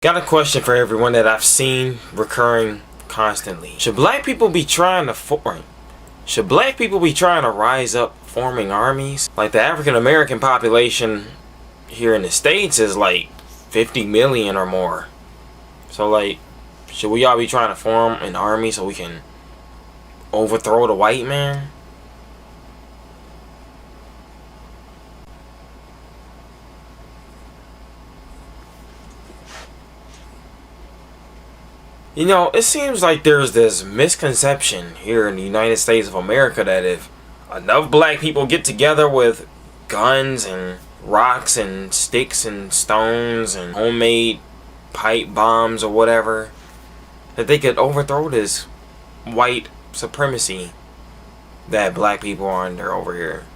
Got a question for everyone that I've seen recurring constantly. Should black people be trying to rise up forming armies? Like, the African American population here in the States is like 50 million or more. So like, should we all be trying to form an army so we can overthrow the white man? You know, it seems like there's this misconception here in the United States of America that if enough black people get together with guns and rocks and sticks and stones and homemade pipe bombs or whatever, that they could overthrow this white supremacy that black people are under over here.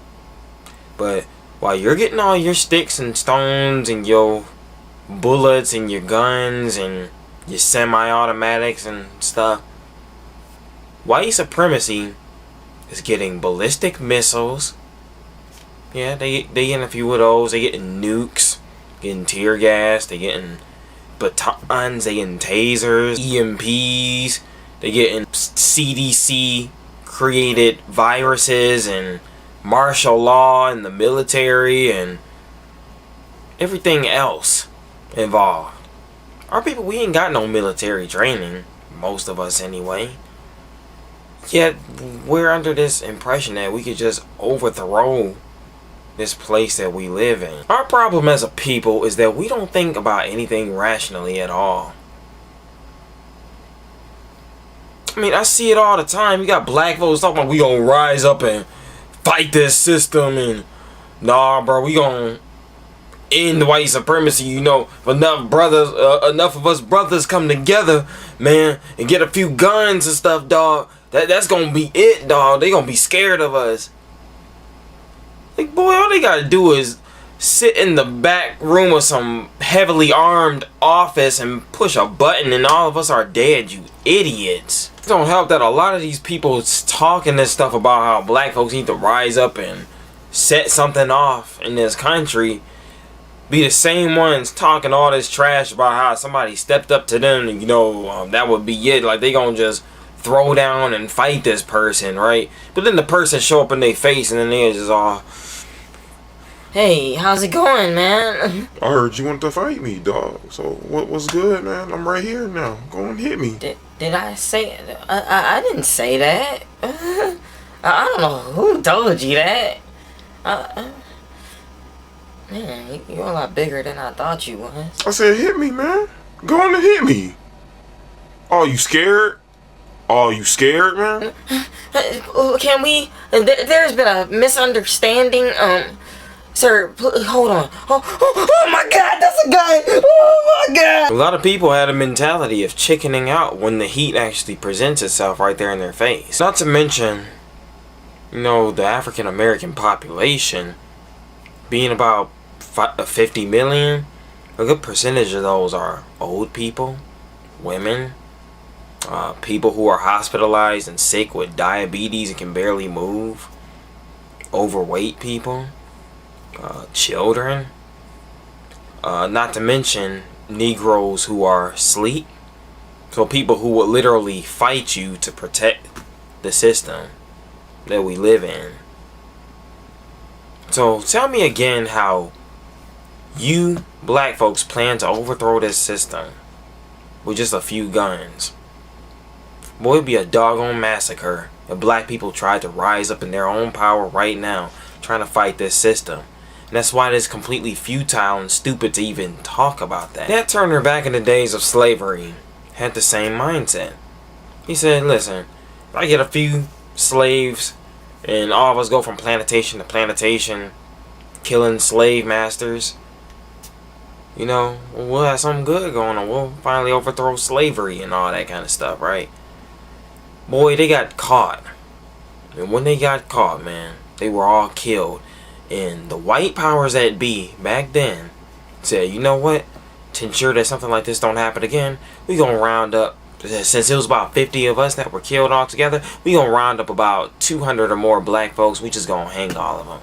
But while you're getting all your sticks and stones and your bullets and your guns and your semi-automatics and stuff, white supremacy is getting ballistic missiles. Yeah, they getting a few of those. They getting nukes, getting tear gas. They getting batons. They getting tasers, EMPs. They getting CDC created viruses and martial law and the military and everything else involved. Our people, we ain't got no military training, most of us anyway. Yet we're under this impression that we could just overthrow this place that we live in. Our problem as a people is that we don't think about anything rationally at all. I mean, I see it all the time. You got black folks talking about we gonna rise up and fight this system, and nah, bro, we gonna end white supremacy. You know, if enough of us brothers come together, man, and get a few guns and stuff, dog, that's gonna be it, dog. They gonna be scared of us. Like, boy, all they gotta do is sit in the back room of some heavily armed office and push a button and all of us are dead, you idiots. It don't help that a lot of these people talking this stuff about how black folks need to rise up and set something off in this country be the same ones talking all this trash about how somebody stepped up to them and, you know, that would be it. Like, they gonna just throw down and fight this person, right? But then the person show up in their face and then they're just all, hey, how's it going, man? I heard you want to fight me, dog. So what's good, man? I'm right here now. Go and hit me. Did I say? I didn't say that. I don't know who told you that. Man, you're a lot bigger than I thought you was. I said hit me, man. Go on and hit me. Oh, you scared? Oh, you scared, man? Can we? There's been a misunderstanding. Sir, hold on. Oh my God, that's a guy. Oh my God. A lot of people had a mentality of chickening out when the heat actually presents itself right there in their face. Not to mention, you know, the African American population being about 50 million, a good percentage of those are old people, women, people who are hospitalized and sick with diabetes and can barely move, overweight people, children, not to mention Negroes who are asleep. So people who would literally fight you to protect the system that we live in. So tell me again how you black folks plan to overthrow this system with just a few guns. Boy, it'd be a doggone massacre if black people tried to rise up in their own power right now trying to fight this system. And that's why it is completely futile and stupid to even talk about that. Nat Turner, back in the days of slavery, had the same mindset. He said, listen, if I get a few slaves and all of us go from plantation to plantation, killing slave masters, you know, we'll have something good going on. We'll finally overthrow slavery and all that kind of stuff, right? Boy, they got caught. And when they got caught, man, they were all killed. And the white powers that be back then said, you know what? To ensure that something like this don't happen again, we gonna round up, since it was about 50 of us that were killed all together, we gonna round up about 200 or more black folks. We just gonna hang all of them.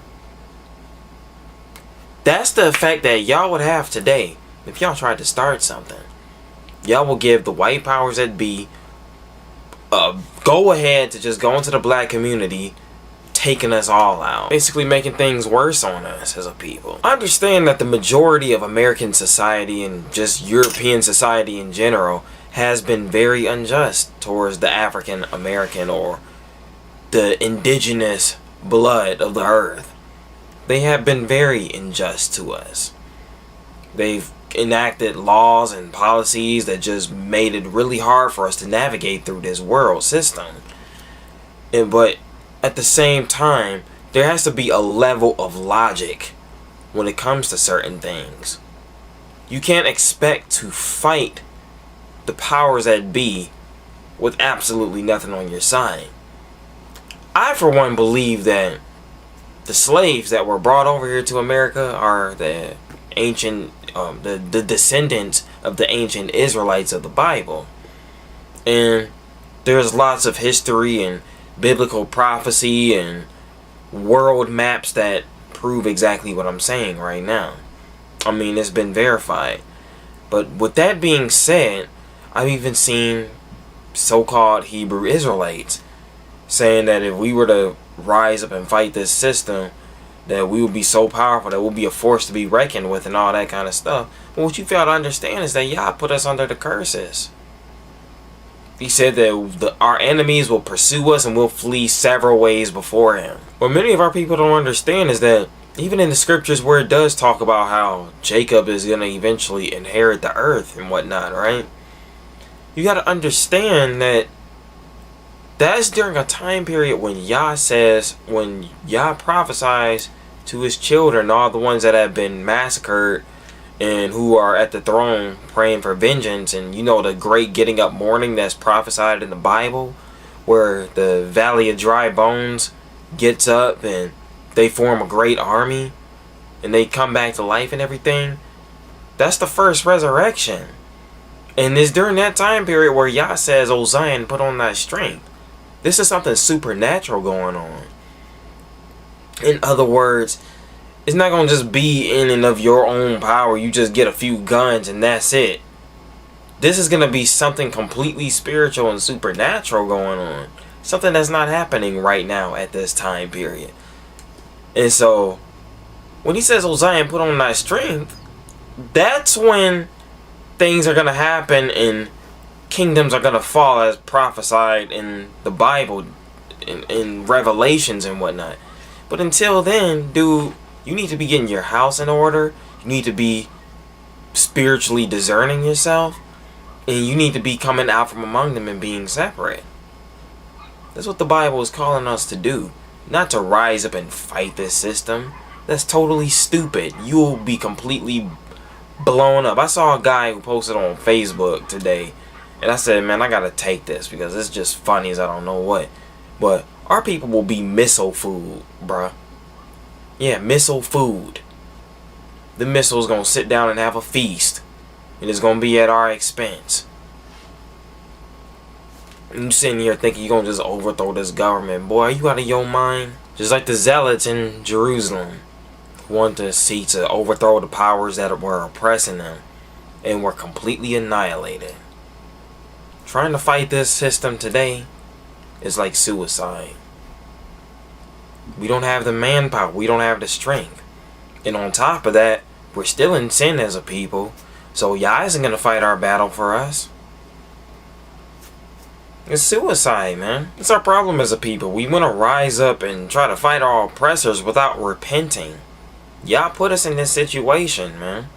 That's the effect that y'all would have today if y'all tried to start something. y'all will give the white powers that be go ahead to just go into the black community, taking us all out, basically making things worse on us as a people. I understand that the majority of American society and just European society in general has been very unjust towards the African American or the indigenous blood of the earth. They have been very unjust to us. They've enacted laws and policies that just made it really hard for us to navigate through this world system. But at the same time, there has to be a level of logic when it comes to certain things. You can't expect to fight the powers that be with absolutely nothing on your side. I, for one, believe that the slaves that were brought over here to America are the ancient, the descendants of the ancient Israelites of the Bible. And there's lots of history and biblical prophecy and world maps that prove exactly what I'm saying right now. I mean, it's been verified. But with that being said, I've even seen so-called Hebrew Israelites saying that if we were to rise up and fight this system, that we would be so powerful that we'll be a force to be reckoned with and all that kind of stuff. But what you fail to understand is that Yah put us under the curses. He said that our enemies will pursue us and we'll flee several ways before him. What many of our people don't understand is that even in the scriptures where it does talk about how Jacob is going to eventually inherit the earth and whatnot, right? You got to understand that that's during a time period when Yah says, when Yah prophesies to his children, all the ones that have been massacred and who are at the throne praying for vengeance, and you know the great getting up mourning that's prophesied in the Bible, where the valley of dry bones gets up and they form a great army and they come back to life and everything. That's the first resurrection. And it's during that time period where Yah says, "O Zion, put on thy strength." This is something supernatural going on. In other words, it's not going to just be in and of your own power. You just get a few guns and that's it. This is going to be something completely spiritual and supernatural going on. Something that's not happening right now at this time period. And so, when he says, "O Zion, put on thy strength," that's when things are going to happen and kingdoms are going to fall as prophesied in the Bible, in Revelations and whatnot. But until then, dude, you need to be getting your house in order. You need to be spiritually discerning yourself. And you need to be coming out from among them and being separate. That's what the Bible is calling us to do. Not to rise up and fight this system. That's totally stupid. You'll be completely blown up. I saw a guy who posted on Facebook today, and I said, man, I gotta take this because it's just funny as I don't know what. But our people will be missile food, bruh. Yeah, missile food. The missile's gonna sit down and have a feast, and it's gonna be at our expense. And you sitting here thinking you're gonna just overthrow this government. Boy, are you out of your mind? Just like the zealots in Jerusalem want to seek to overthrow the powers that were oppressing them and were completely annihilated. Trying to fight this system today is like suicide. We don't have the manpower. We don't have the strength. And on top of that, we're still in sin as a people. So Yah isn't going to fight our battle for us. It's suicide, man. It's our problem as a people. We want to rise up and try to fight our oppressors without repenting. Yah put us in this situation, man.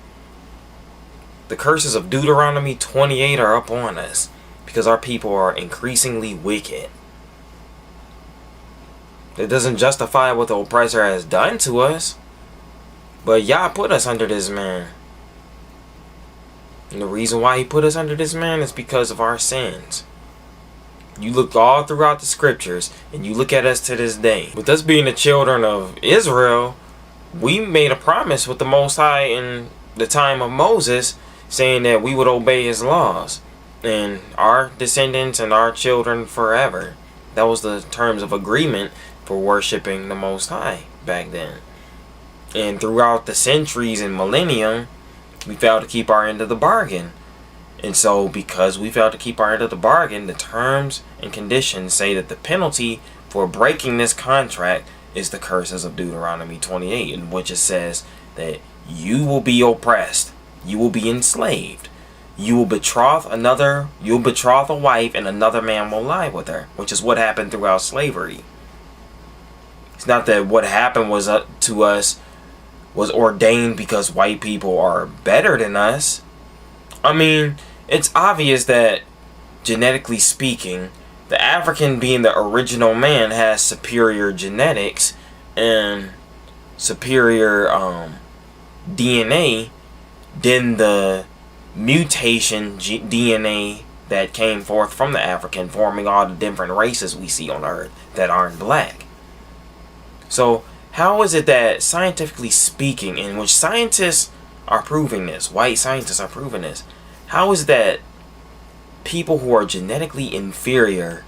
The curses of Deuteronomy 28 are up on us because our people are increasingly wicked. It doesn't justify what the oppressor has done to us, but Yah put us under this man. And the reason why he put us under this man is because of our sins. You look all throughout the scriptures, and you look at us to this day. With us being the children of Israel, we made a promise with the Most High in the time of Moses, saying that we would obey his laws. And our descendants and our children forever. That was the terms of agreement for worshiping the Most High back then. And throughout the centuries and millennium, we failed to keep our end of the bargain. And so, because we failed to keep our end of the bargain, the terms and conditions say that the penalty for breaking this contract is the curses of Deuteronomy 28, in which it says that you will be oppressed, you will be enslaved, you will betroth a wife, and another man will lie with her, which is what happened throughout slavery. It's not that what happened was to us was ordained because white people are better than us. I mean, it's obvious that, genetically speaking, the African, being the original man, has superior genetics and superior DNA than the mutation DNA that came forth from the African, forming all the different races we see on Earth that aren't black. So how is it that, scientifically speaking, in which scientists are proving this, white scientists are proving this, how is that people who are genetically inferior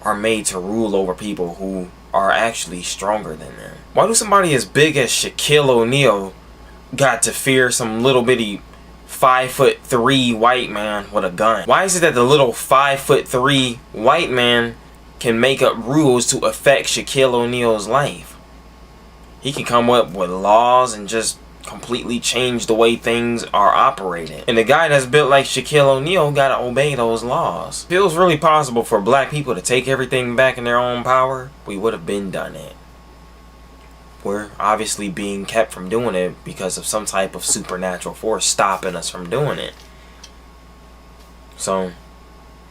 are made to rule over people who are actually stronger than them? Why do somebody as big as Shaquille O'Neal got to fear some little bitty 5'3" white man with a gun? Why is it that the little 5'3" white man can make up rules to affect Shaquille O'Neal's life? He can come up with laws and just completely change the way things are operated. And the guy that's built like Shaquille O'Neal gotta obey those laws. If it was really possible for black people to take everything back in their own power, we would have been done it. We're obviously being kept from doing it because of some type of supernatural force stopping us from doing it. So,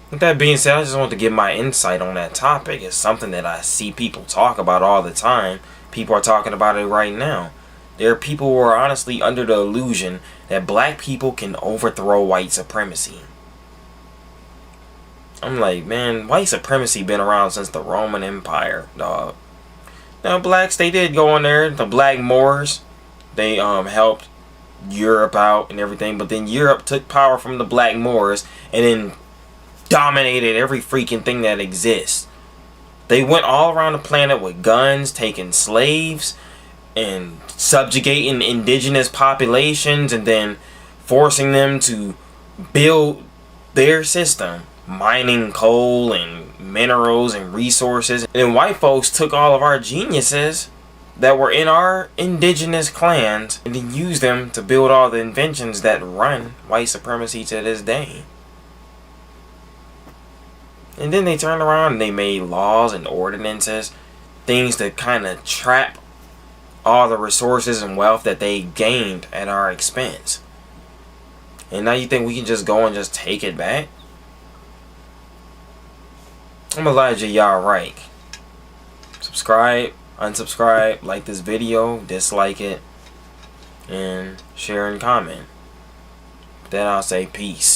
with that being said, I just want to give my insight on that topic. It's something that I see people talk about all the time. People are talking about it right now. There are people who are honestly under the illusion that black people can overthrow white supremacy. I'm like, man, white supremacy been around since the Roman Empire, dog. Now, blacks, they did go in there. The Black Moors, they helped Europe out and everything. But then Europe took power from the Black Moors and then dominated every freaking thing that exists. They went all around the planet with guns, taking slaves, and subjugating indigenous populations, and then forcing them to build their system, mining coal and minerals and resources. And white folks took all of our geniuses that were in our indigenous clans and then used them to build all the inventions that run white supremacy to this day. And then they turned around and they made laws and ordinances, things to kind of trap all the resources and wealth that they gained at our expense. And now you think we can just go and just take it back? I'm Elijah Yarreich. Subscribe, unsubscribe, like this video, dislike it, and share and comment. Then I'll say peace.